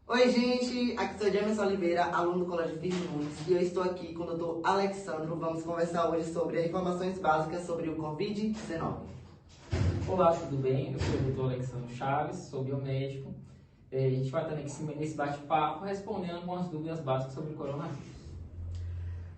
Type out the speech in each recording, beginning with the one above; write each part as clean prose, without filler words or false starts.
Oi, gente! Aqui sou Jamerson Oliveira, aluno do Colégio Firmo Nunes, e eu estou aqui com o Dr. Alexandro. Vamos conversar hoje sobre as informações básicas sobre o Covid-19. Olá, tudo bem? Eu sou o Dr. Alexandre Chaves, sou biomédico. A gente vai estar aqui nesse bate-papo respondendo algumas dúvidas básicas sobre o coronavírus.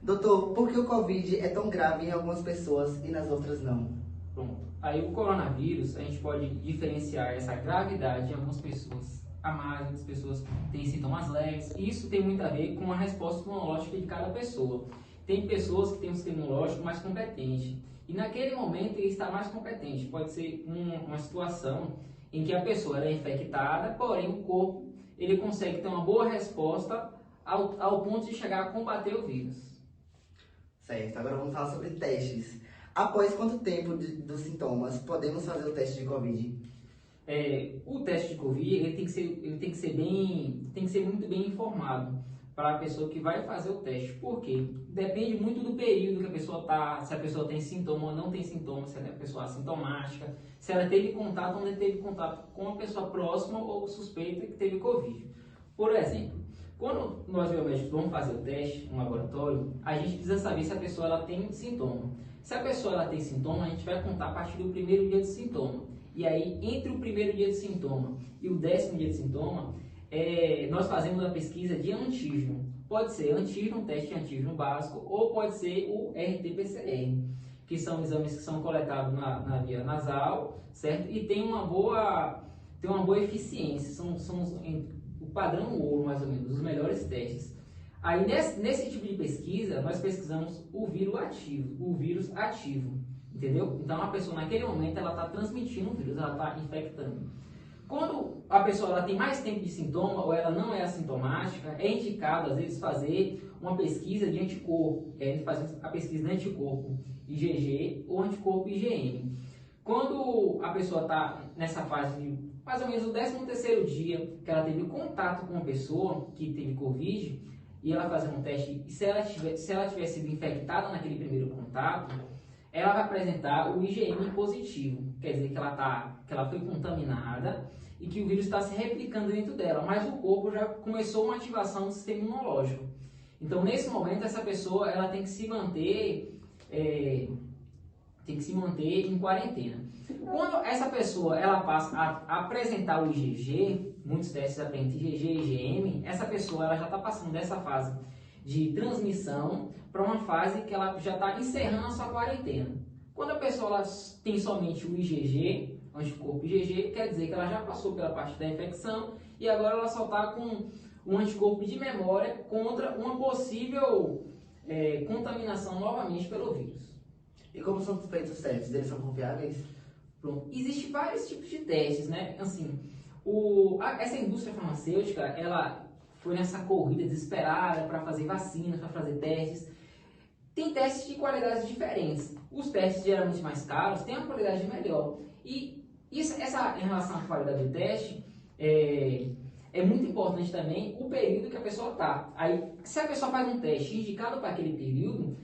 Doutor, por que o Covid é tão grave em algumas pessoas e nas outras não? Pronto. Aí o coronavírus, a gente pode diferenciar essa gravidade em algumas pessoas a mais, outras pessoas têm sintomas leves. E isso tem muito a ver com a resposta imunológica de cada pessoa. Tem pessoas que têm um sistema imunológico mais competente. E naquele momento ele está mais competente. Pode ser uma situação em que a pessoa é infectada, porém o corpo ele consegue ter uma boa resposta ao ponto de chegar a combater o vírus. Certo, agora vamos falar sobre testes. Após quanto tempo dos sintomas podemos fazer o teste de Covid? O teste de Covid ele tem que ser muito bem informado para a pessoa que vai fazer o teste. Por quê? Depende muito do período que a pessoa está, se a pessoa tem sintoma ou não tem sintoma, se ela é pessoa assintomática, se ela teve contato ou não teve contato com uma pessoa próxima ou suspeita que teve Covid. Por exemplo, quando nós biomédicos vamos fazer o teste no laboratório, a gente precisa saber se a pessoa ela tem sintoma. Se a pessoa ela tem sintoma, a gente vai contar a partir do primeiro dia de sintoma. E aí, entre o primeiro dia de sintoma e o 10º dia de sintoma, nós fazemos a pesquisa de antígeno. Pode ser antígeno, teste de antígeno básico, ou pode ser o RT-PCR, que são exames que são coletados na via nasal, certo? E tem uma boa eficiência, são o padrão ouro, mais ou menos, os melhores testes. Aí, nesse tipo de pesquisa, nós pesquisamos o vírus ativo. Entendeu? Então a pessoa naquele momento ela está transmitindo o vírus, ela está infectando. Quando a pessoa ela tem mais tempo de sintoma ou ela não é assintomática, é indicado às vezes fazer uma pesquisa de anticorpo. A gente faz a pesquisa de anticorpo IgG ou anticorpo IgM. Quando a pessoa está nessa fase de mais ou menos o 13º dia que ela teve contato com uma pessoa que teve Covid e ela fazer um teste, e se ela tiver sido infectada naquele primeiro contato, ela vai apresentar o IgM positivo, quer dizer que ela foi contaminada e que o vírus está se replicando dentro dela, mas o corpo já começou uma ativação do sistema imunológico. Então, nesse momento, essa pessoa ela tem que se manter em quarentena. Quando essa pessoa ela passa a apresentar o IgG, muitos testes apresentam IgG e IgM, essa pessoa ela já está passando dessa fase de transmissão para uma fase que ela já está encerrando a sua quarentena. Quando a pessoa ela tem somente o IgG, anticorpo IgG, quer dizer que ela já passou pela parte da infecção e agora ela só está com um anticorpo de memória contra uma possível contaminação novamente pelo vírus. E como são feitos os testes? Eles são confiáveis? Pronto. Existem vários tipos de testes, né? Assim, essa indústria farmacêutica, ela foi nessa corrida desesperada para fazer vacinas, para fazer testes. Tem testes de qualidades diferentes. Os testes geralmente mais caros têm uma qualidade melhor. E em relação à qualidade do teste, é muito importante também o período que a pessoa está. Aí, se a pessoa faz um teste indicado para aquele período,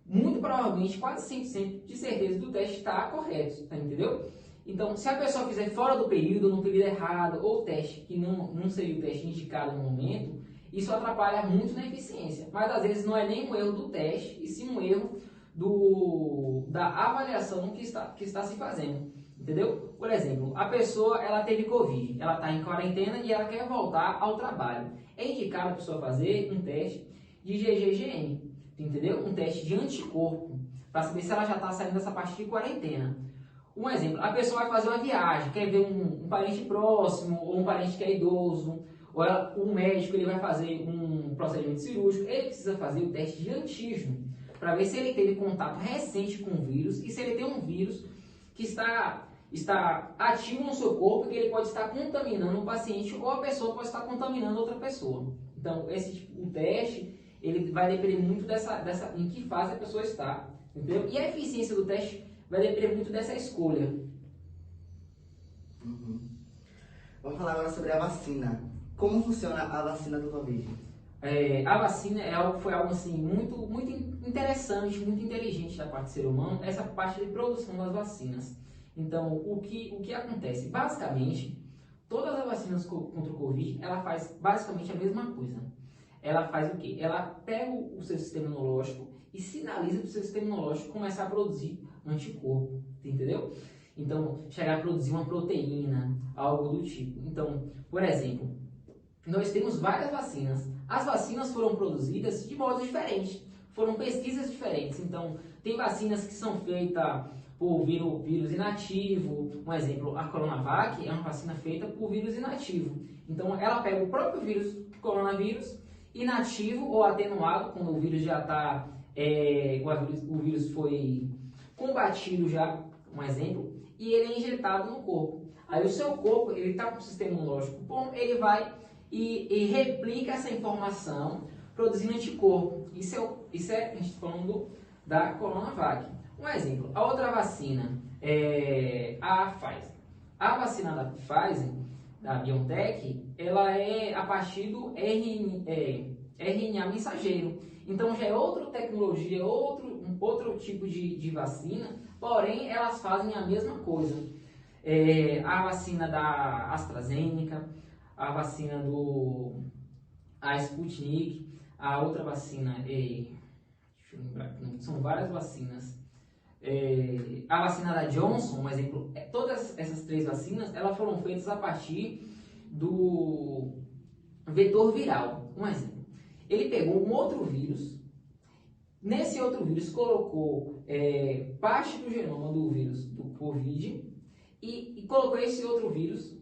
muito provavelmente, quase 100% de certeza do teste está correto, entendeu? Então, se a pessoa fizer fora do período, no período errado, ou teste que não seria o teste indicado no momento, isso atrapalha muito na eficiência. Mas às vezes não é nem um erro do teste, e sim um erro da avaliação que está se fazendo. Entendeu? Por exemplo, a pessoa ela teve Covid, ela está em quarentena e ela quer voltar ao trabalho. É indicado a pessoa fazer um teste de IgG-IgM, entendeu? Um teste de anticorpo, para saber se ela já está saindo dessa parte de quarentena. Um exemplo, a pessoa vai fazer uma viagem, quer ver um parente próximo, ou um parente que é idoso, ou o médico ele vai fazer um procedimento cirúrgico, ele precisa fazer o teste de antígeno, para ver se ele teve contato recente com o vírus, e se ele tem um vírus que está ativo no seu corpo, que ele pode estar contaminando o paciente, ou a pessoa pode estar contaminando outra pessoa. Então, o teste, ele vai depender muito em que fase a pessoa está, entendeu? E a eficiência do teste vai depender muito dessa escolha. Uhum. Vamos falar agora sobre a vacina. Como funciona a vacina do Covid? A vacina foi algo assim, muito, muito interessante, muito inteligente da parte do ser humano, essa parte de produção das vacinas. Então, o que acontece? Basicamente, todas as vacinas contra o Covid, ela faz basicamente a mesma coisa. Ela faz o quê? Ela pega o seu sistema imunológico e sinaliza para o seu sistema imunológico começar a produzir anticorpo, entendeu? Então, chegar a produzir uma proteína, algo do tipo. Então, por exemplo, nós temos várias vacinas. As vacinas foram produzidas de modos diferentes, foram pesquisas diferentes. Então, tem vacinas que são feitas por vírus inativo. Um exemplo, a Coronavac é uma vacina feita por vírus inativo. Então, ela pega o próprio vírus, coronavírus, inativo ou atenuado, quando o vírus já está, o vírus foi combatido já, um exemplo, e ele é injetado no corpo. Aí o seu corpo, ele está com o sistema imunológico bom, ele vai e replica essa informação produzindo anticorpo. Isso é a gente está falando da Coronavac. Um exemplo, a outra vacina é a Pfizer. A vacina da Pfizer, da BioNTech, ela é a partir do RNA mensageiro. Então já é outra tecnologia, outro tipo de vacina, porém elas fazem a mesma coisa. A vacina da AstraZeneca, a vacina a Sputnik, a outra vacina, deixa eu lembrar, são várias vacinas. A vacina da Johnson, um exemplo, todas essas três vacinas, elas foram feitas a partir do vetor viral. Um exemplo, ele pegou um outro vírus, nesse outro vírus colocou parte do genoma do vírus do Covid e colocou esse outro vírus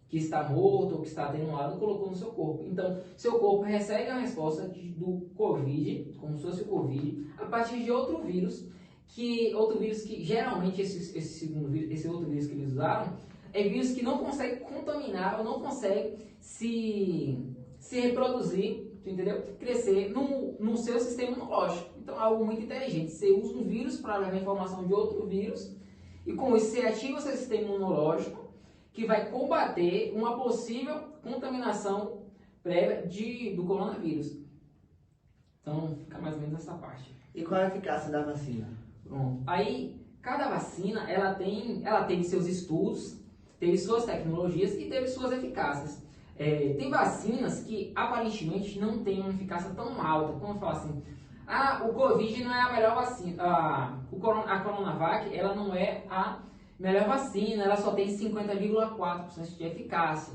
que está morto ou que está atenuado, colocou no seu corpo. Então, seu corpo recebe a resposta do Covid, como se fosse o Covid, a partir de outro vírus que geralmente esse outro vírus que eles usaram é vírus que não consegue contaminar ou não consegue se reproduzir, entendeu? Crescer no seu sistema imunológico. Então, é algo muito inteligente. Você usa um vírus para levar informação de outro vírus e com isso você ativa o seu sistema imunológico que vai combater uma possível contaminação prévia do coronavírus. Então, fica mais ou menos essa parte. E qual é a eficácia da vacina? Pronto. Aí, cada vacina, ela teve seus estudos, teve suas tecnologias e teve suas eficácias. Tem vacinas que, aparentemente, não têm uma eficácia tão alta. Como eu falo assim, o Covid não é a melhor vacina. A Coronavac, ela não é a melhor vacina, ela só tem 50,4% de eficácia.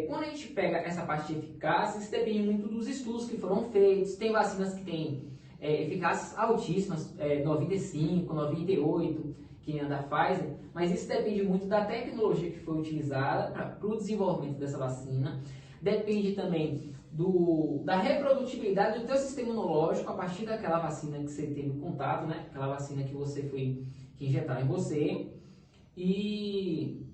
Quando a gente pega essa parte de eficácia, isso depende muito dos estudos que foram feitos. Tem vacinas que têm eficácias altíssimas, 95, 98, que é da Pfizer, mas isso depende muito da tecnologia que foi utilizada para o desenvolvimento dessa vacina. Depende também da reprodutibilidade do teu sistema imunológico a partir daquela vacina que você teve contato, né? Aquela vacina que você que injetaram em você. E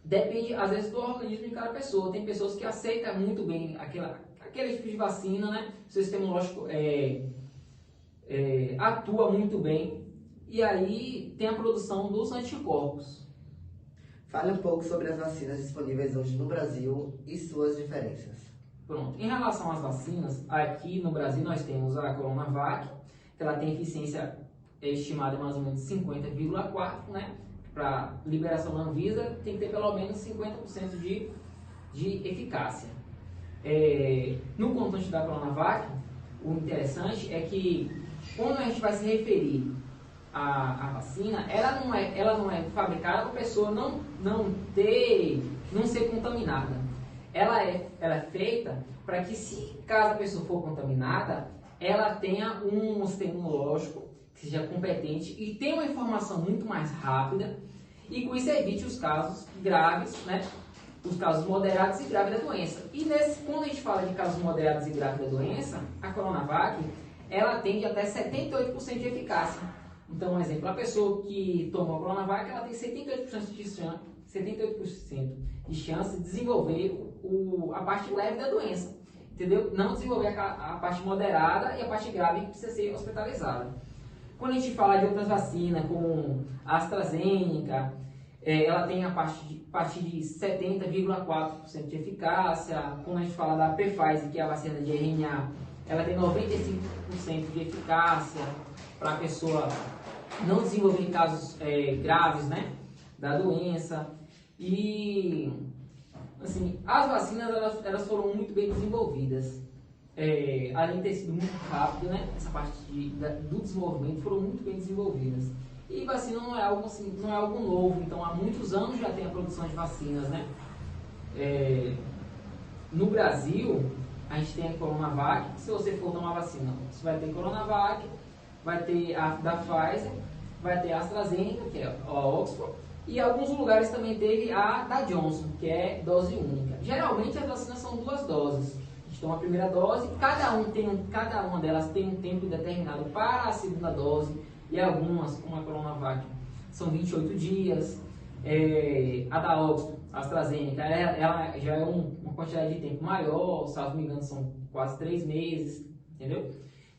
depende, às vezes, do organismo de cada pessoa. Tem pessoas que aceitam muito bem aquele tipo de vacina, né? O seu sistema imunológico atua muito bem. E aí tem a produção dos anticorpos. Fale um pouco sobre as vacinas disponíveis hoje no Brasil e suas diferenças. Pronto. Em relação às vacinas, aqui no Brasil nós temos a Coronavac, que ela tem eficiência estimada em mais ou menos 50,4%, né? Para liberação da Anvisa tem que ter pelo menos 50% de eficácia. No contexto da Coronavac, o interessante é que quando a gente vai se referir à vacina, ela não é fabricada para a pessoa não ser contaminada. Ela é feita para que, se caso a pessoa for contaminada, ela tenha um sistema imunológico que seja competente e tenha uma informação muito mais rápida, e com isso evite os casos graves, né? Os casos moderados e graves da doença. E quando a gente fala de casos moderados e graves da doença, a Coronavac, ela atende até 78% de eficácia. Então, um exemplo, a pessoa que tomou a Coronavac, ela tem 78% de chance de desenvolver a parte leve da doença, entendeu? Não desenvolver a parte moderada e a parte grave que precisa ser hospitalizada. Quando a gente fala de outras vacinas, como a AstraZeneca, ela tem a partir de 70,4% de eficácia. Quando a gente fala da Pfizer, que é a vacina de RNA, ela tem 95% de eficácia para a pessoa não desenvolver casos graves, né, da doença. E Assim, as vacinas elas foram muito bem desenvolvidas. Além de ter sido muito rápido, né? Essa parte do desenvolvimento foram muito bem desenvolvidas. E vacina não é algo assim, não é algo novo. Então há muitos anos já tem a produção de vacinas, né? No Brasil, a gente tem a Coronavac. Se você for tomar vacina, você vai ter Coronavac, vai ter a da Pfizer, vai ter a AstraZeneca, que é a Oxford, e em alguns lugares também teve a da Johnson, que é dose única. Geralmente as vacinas são 2 doses. A gente toma a primeira dose, cada uma delas tem um tempo determinado para a segunda dose, e algumas, como a Coronavac, são 28 dias. A da Oxford, a AstraZeneca, ela já é uma quantidade de tempo maior, se não me engano são quase 3 meses, entendeu?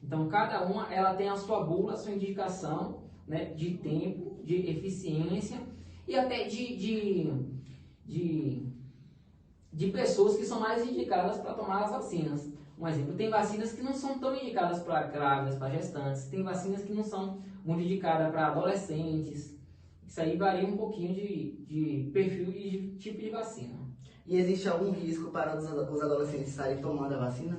Então cada uma ela tem a sua bula, a sua indicação, né, de tempo, de eficiência e até de pessoas que são mais indicadas para tomar as vacinas. Um exemplo, tem vacinas que não são tão indicadas para grávidas, para gestantes, tem vacinas que não são muito indicadas para adolescentes. Isso aí varia um pouquinho de perfil e de tipo de vacina. E existe algum risco para os adolescentes estarem tomando a vacina?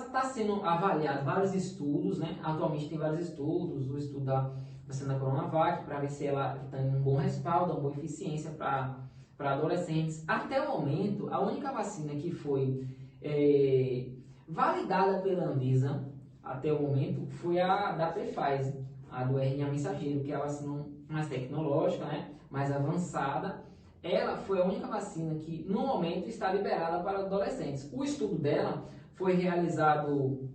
Está sendo avaliado vários estudos, né? Atualmente tem vários estudos, o estudo da vacina da Coronavac, para ver se ela tem um bom respaldo, uma boa eficiência para adolescentes. Até o momento, a única vacina que foi validada pela Anvisa, até o momento, foi a da Pfizer, a do RNA mensageiro, que é a vacina mais tecnológica, né? Mais avançada. Ela foi a única vacina que, no momento, está liberada para adolescentes. O estudo dela foi realizado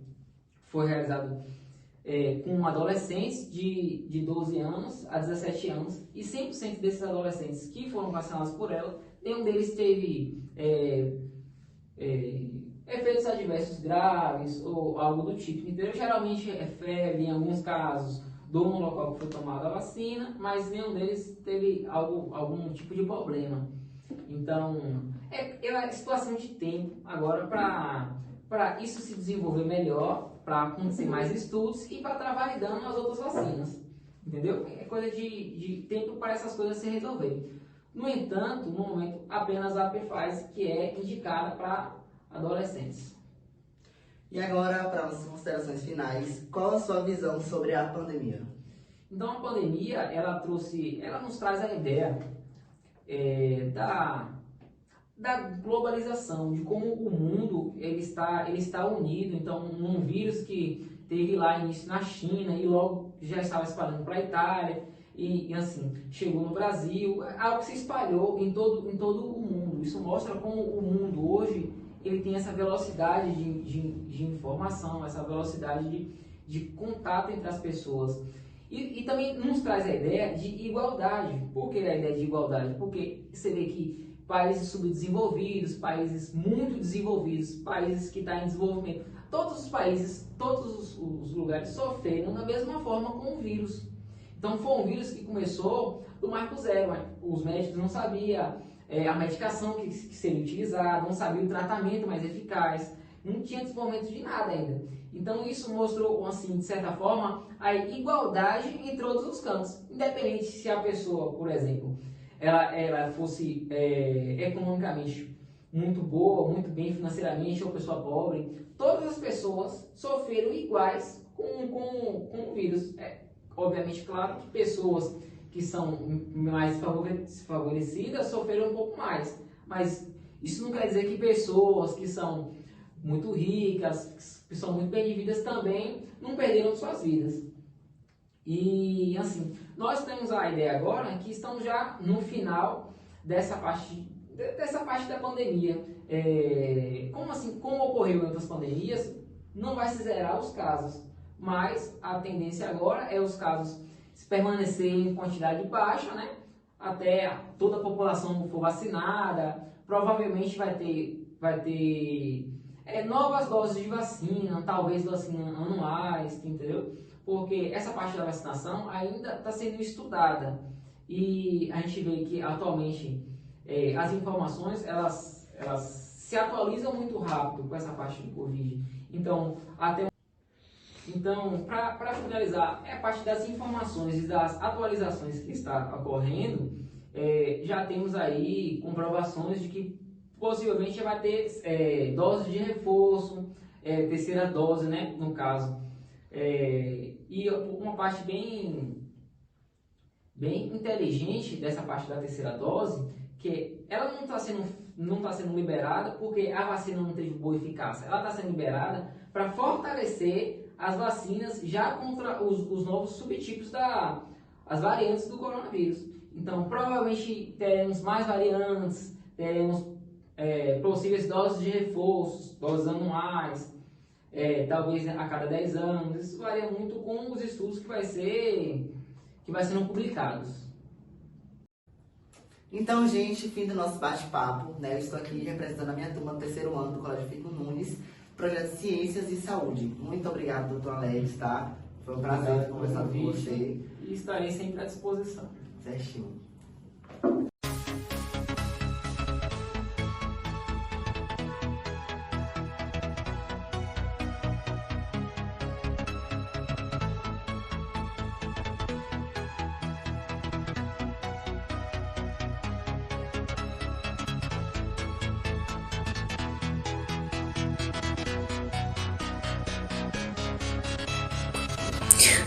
com adolescentes de 12 anos a 17 anos e 100% desses adolescentes que foram vacinados por ela, nenhum deles teve efeitos adversos graves ou algo do tipo. Então, geralmente é febre, em alguns casos, dor no local que foi tomada a vacina, mas nenhum deles teve algum tipo de problema. Então, é situação de tempo agora para isso se desenvolver melhor, para acontecer mais estudos e para estar validando as outras vacinas. Entendeu? É coisa de tempo para essas coisas se resolverem. No entanto, no momento, apenas a Pfizer que é indicada para adolescentes. E agora, para as considerações finais, qual a sua visão sobre a pandemia? Então, a pandemia, ela nos traz a ideia da globalização, de como o mundo ele está unido. Então, um vírus que teve lá início na China e logo já estava espalhando para a Itália e assim, chegou no Brasil, algo que se espalhou em todo o mundo. Isso mostra como o mundo hoje ele tem essa velocidade de informação, essa velocidade de contato entre as pessoas. E também nos traz a ideia de igualdade. Por que a ideia de igualdade? Porque você vê que países subdesenvolvidos, países muito desenvolvidos, países que estão em desenvolvimento, todos os países, todos os lugares sofreram da mesma forma com o vírus. Então foi um vírus que começou do marco zero. Os médicos não sabiam a medicação que seria utilizada, não sabiam o tratamento mais eficaz, não tinha desenvolvimento de nada ainda. Então isso mostrou, assim, de certa forma, a igualdade em todos os campos. Independente se a pessoa, por exemplo, ela fosse economicamente muito boa, muito bem financeiramente, ou pessoa pobre, todas as pessoas sofreram iguais com o vírus. Obviamente, claro que pessoas que são mais favorecidas sofreram um pouco mais, mas isso não quer dizer que pessoas que são muito ricas, que são muito bem-vividas também, não perderam suas vidas. E assim, nós temos a ideia agora que estamos já no final dessa parte da pandemia. Como ocorreu em outras pandemias, não vai se zerar os casos, mas a tendência agora é os casos se permanecerem em quantidade baixa, né? Até toda a população for vacinada, provavelmente vai ter novas doses de vacina, talvez vacina anuais, entendeu? Porque essa parte da vacinação ainda está sendo estudada e a gente vê que atualmente as informações elas se atualizam muito rápido com essa parte do Covid. Então, para finalizar, a parte das informações e das atualizações que está ocorrendo já temos aí comprovações de que possivelmente vai ter dose de reforço, terceira dose, né, no caso. E uma parte bem inteligente dessa parte da terceira dose, que ela não tá sendo liberada porque a vacina não teve boa eficácia. Ela está sendo liberada para fortalecer as vacinas já contra os novos subtipos as variantes do coronavírus. Então, provavelmente teremos mais variantes, teremos possíveis doses de reforços, doses anuais, talvez a cada 10 anos. Isso varia muito com os estudos que vai sendo publicados. Então, gente, fim do nosso bate-papo, né? Eu estou aqui representando a minha turma do terceiro ano do Colégio Firmo Nunes, projeto Ciências e Saúde. Muito obrigado, doutor Alex, tá? Foi um prazer conversar com você. E estarei sempre à disposição. Certinho.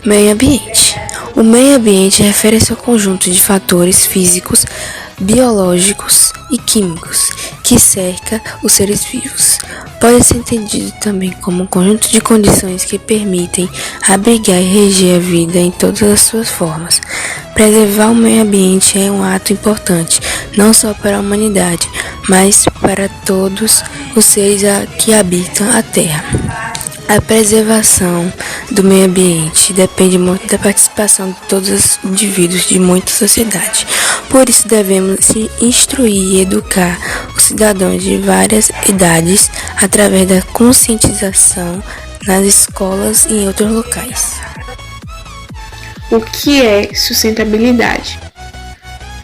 Meio ambiente. O meio ambiente refere-se ao conjunto de fatores físicos, biológicos e químicos que cerca os seres vivos. Pode ser entendido também como um conjunto de condições que permitem abrigar e reger a vida em todas as suas formas. Preservar o meio ambiente é um ato importante, não só para a humanidade, mas para todos os seres que habitam a Terra. A preservação do meio ambiente depende muito da participação de todos os indivíduos de muita sociedade. Por isso, devemos instruir e educar os cidadãos de várias idades através da conscientização nas escolas e em outros locais. O que é sustentabilidade?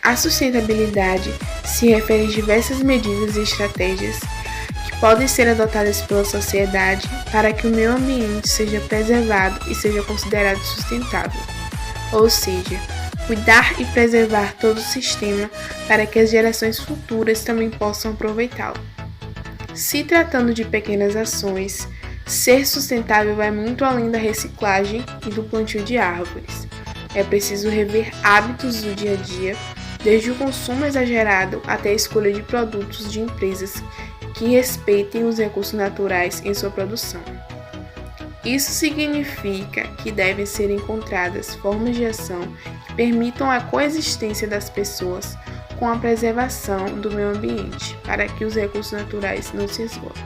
A sustentabilidade se refere a diversas medidas e estratégias podem ser adotadas pela sociedade para que o meio ambiente seja preservado e seja considerado sustentável, ou seja, cuidar e preservar todo o sistema para que as gerações futuras também possam aproveitá-lo. Se tratando de pequenas ações, ser sustentável vai muito além da reciclagem e do plantio de árvores. É preciso rever hábitos do dia a dia, desde o consumo exagerado até a escolha de produtos de empresas que respeitem os recursos naturais em sua produção. Isso significa que devem ser encontradas formas de ação que permitam a coexistência das pessoas com a preservação do meio ambiente, para que os recursos naturais não se esgotem.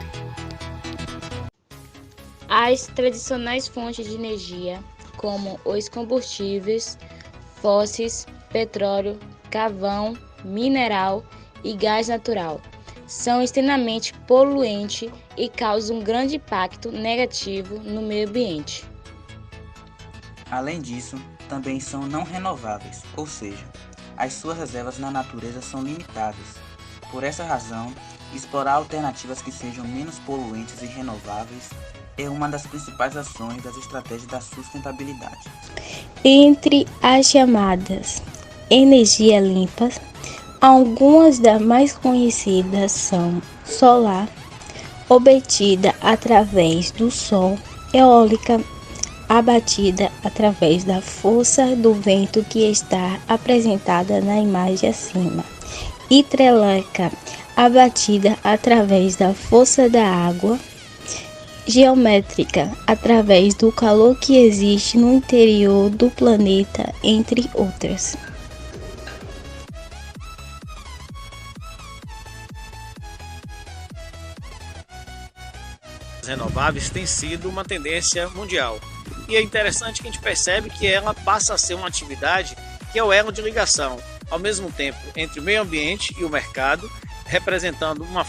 As tradicionais fontes de energia, como os combustíveis fósseis, petróleo, carvão, mineral e gás natural, são extremamente poluentes e causam um grande impacto negativo no meio ambiente. Além disso, também são não renováveis, ou seja, as suas reservas na natureza são limitadas. Por essa razão, explorar alternativas que sejam menos poluentes e renováveis é uma das principais ações das estratégias da sustentabilidade. Entre as chamadas energia limpa, algumas das mais conhecidas são solar, obtida através do sol, eólica, abatida através da força do vento que está apresentada na imagem acima, hidrelétrica, abatida através da força da água, geométrica, através do calor que existe no interior do planeta, entre outras. Renováveis tem sido uma tendência mundial. E é interessante que a gente percebe que ela passa a ser uma atividade que é o elo de ligação, ao mesmo tempo, entre o meio ambiente e o mercado, representando uma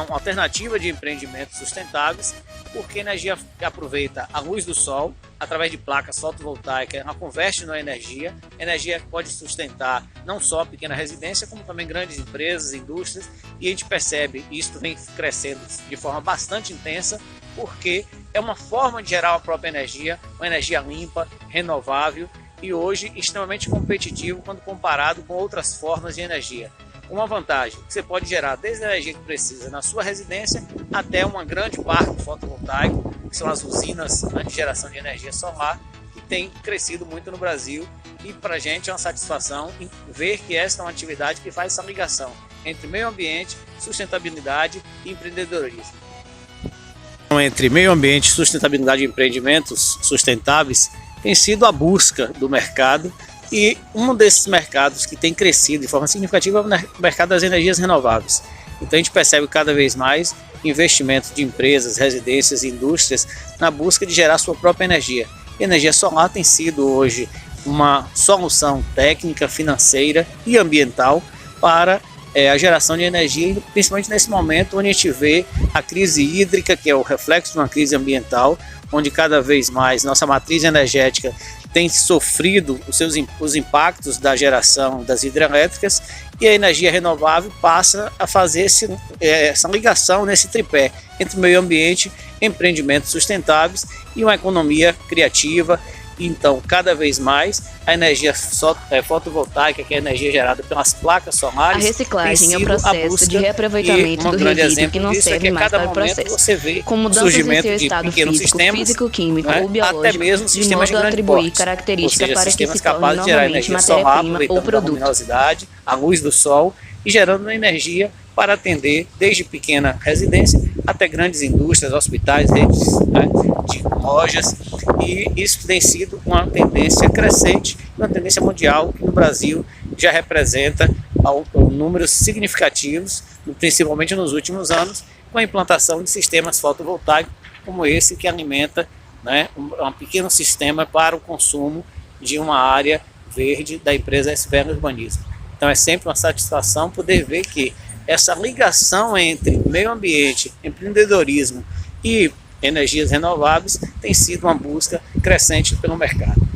alternativa de empreendimentos sustentáveis, porque a energia aproveita a luz do sol, através de placas fotovoltaicas, ela converte na energia que pode sustentar não só a pequena residência, como também grandes empresas, indústrias, e a gente percebe isso vem crescendo de forma bastante intensa, porque é uma forma de gerar a própria energia, uma energia limpa, renovável, e hoje extremamente competitivo quando comparado com outras formas de energia. Uma vantagem, que você pode gerar desde a energia que precisa na sua residência até uma grande parque fotovoltaico, que são as usinas de geração de energia solar, que tem crescido muito no Brasil, e para a gente é uma satisfação ver que esta é uma atividade que faz essa ligação entre meio ambiente, sustentabilidade e empreendedorismo. Entre meio ambiente, sustentabilidade e empreendimentos sustentáveis tem sido a busca do mercado, e um desses mercados que tem crescido de forma significativa é o mercado das energias renováveis. Então a gente percebe cada vez mais investimento de empresas, residências e indústrias na busca de gerar sua própria energia. E a energia solar tem sido hoje uma solução técnica, financeira e ambiental para a geração de energia, principalmente nesse momento onde a gente vê a crise hídrica, que é o reflexo de uma crise ambiental, onde cada vez mais nossa matriz energética tem sofrido os impactos da geração das hidrelétricas, e a energia renovável passa a fazer essa ligação nesse tripé entre meio ambiente, empreendimentos sustentáveis e uma economia criativa. Então, cada vez mais, a energia fotovoltaica, que é a energia gerada pelas placas solares, a reciclagem é um processo de reaproveitamento do resíduo que não serve mais para o processo, com mudanças em seu estado físico, químico ou biológico, até mesmo de modo a atribuir características para que se torne novamente matéria-prima ou produto. Luminosidade, a luz do sol, e gerando uma energia para atender desde pequena residência até grandes indústrias, hospitais, redes de lojas, e isso tem sido uma tendência crescente, uma tendência mundial que no Brasil já representa números significativos, principalmente nos últimos anos, com a implantação de sistemas fotovoltaicos como esse que alimenta um pequeno sistema para o consumo de uma área verde da empresa SVR Urbanismo. Então é sempre uma satisfação poder ver que essa ligação entre meio ambiente, empreendedorismo e energias renováveis tem sido uma busca crescente pelo mercado.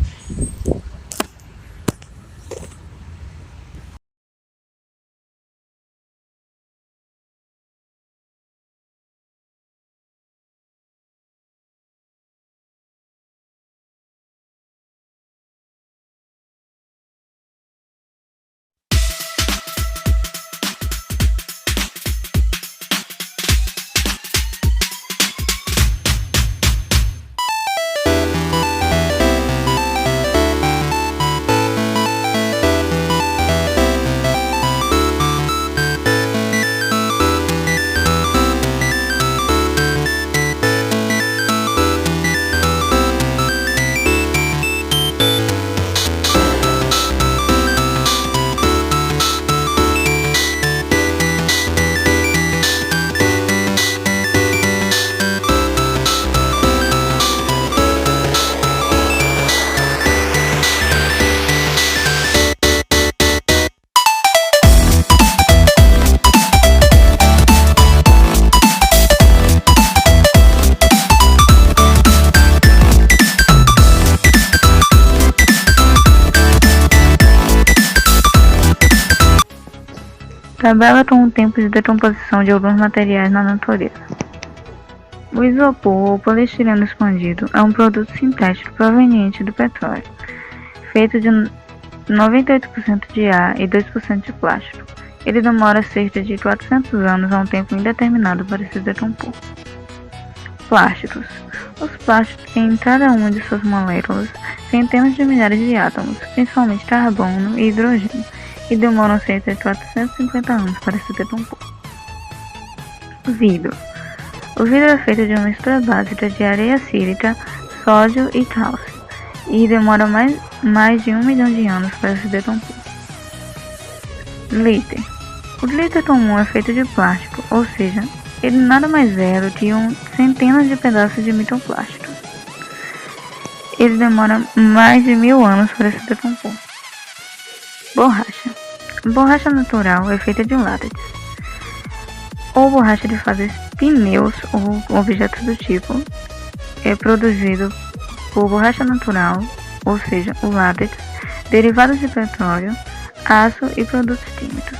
Tabela com o tempo de decomposição de alguns materiais na natureza. O isopor ou poliestireno expandido é um produto sintético proveniente do petróleo, feito de 98% de ar e 2% de plástico. Ele demora cerca de 400 anos a um tempo indeterminado para se decompor. Plásticos. Os plásticos têm em cada uma de suas moléculas centenas de milhares de átomos, principalmente carbono e hidrogênio, e demoram cerca de 450 anos para se decompor. Vidro. O vidro é feito de uma mistura básica de areia sílica, sódio e cálcio, e demora mais de 1 milhão de anos para se decompor. Glitter. O glitter comum é feito de plástico, ou seja, ele nada mais é do que centenas de pedaços de microplástico. Ele demora mais de 1000 anos para se decompor. Borracha. Borracha natural é feita de látex, ou borracha de fazer pneus ou objetos do tipo. É produzido por borracha natural, ou seja, o látex, derivados de petróleo, aço e produtos químicos,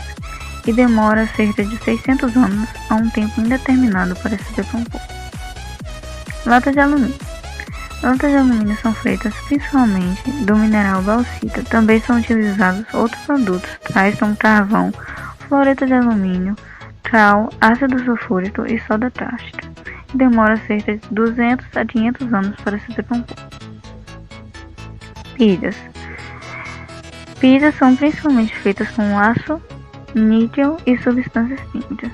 e demora cerca de 600 anos a um tempo indeterminado para se decompor. Lata de alumínio. Latas de alumínio são feitas principalmente do mineral bauxita. Também são utilizados outros produtos, tais como carvão, fluoreto de alumínio, cal, ácido sulfúrico e soda cáustica. Demora cerca de 200 a 500 anos para se decompor. Pilhas. Pilhas são principalmente feitas com aço, níquel e substâncias químicas.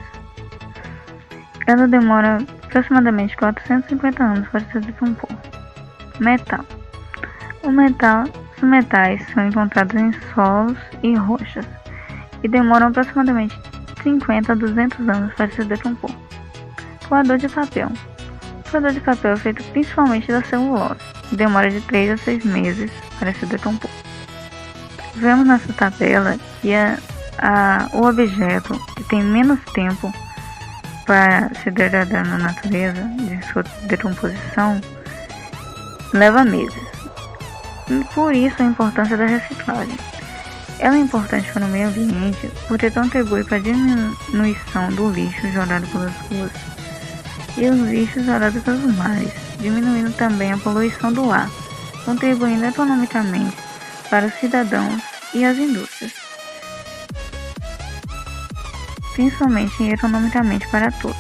Ela demora aproximadamente 450 anos para se decompor. Metal. Os metais são encontrados em solos e rochas e demoram aproximadamente 50 a 200 anos para se decompor. Coador de papel. O coador de papel é feito principalmente da celulose e demora de 3 a 6 meses para se decompor. Vemos nessa tabela que o objeto que tem menos tempo para se degradar na natureza de sua decomposição leva meses. E por isso a importância da reciclagem. Ela é importante para o meio ambiente porque contribui para a diminuição do lixo jogado pelas ruas e os lixos jogados pelos mares, diminuindo também a poluição do ar, contribuindo economicamente para os cidadãos e as indústrias, principalmente e economicamente para todos.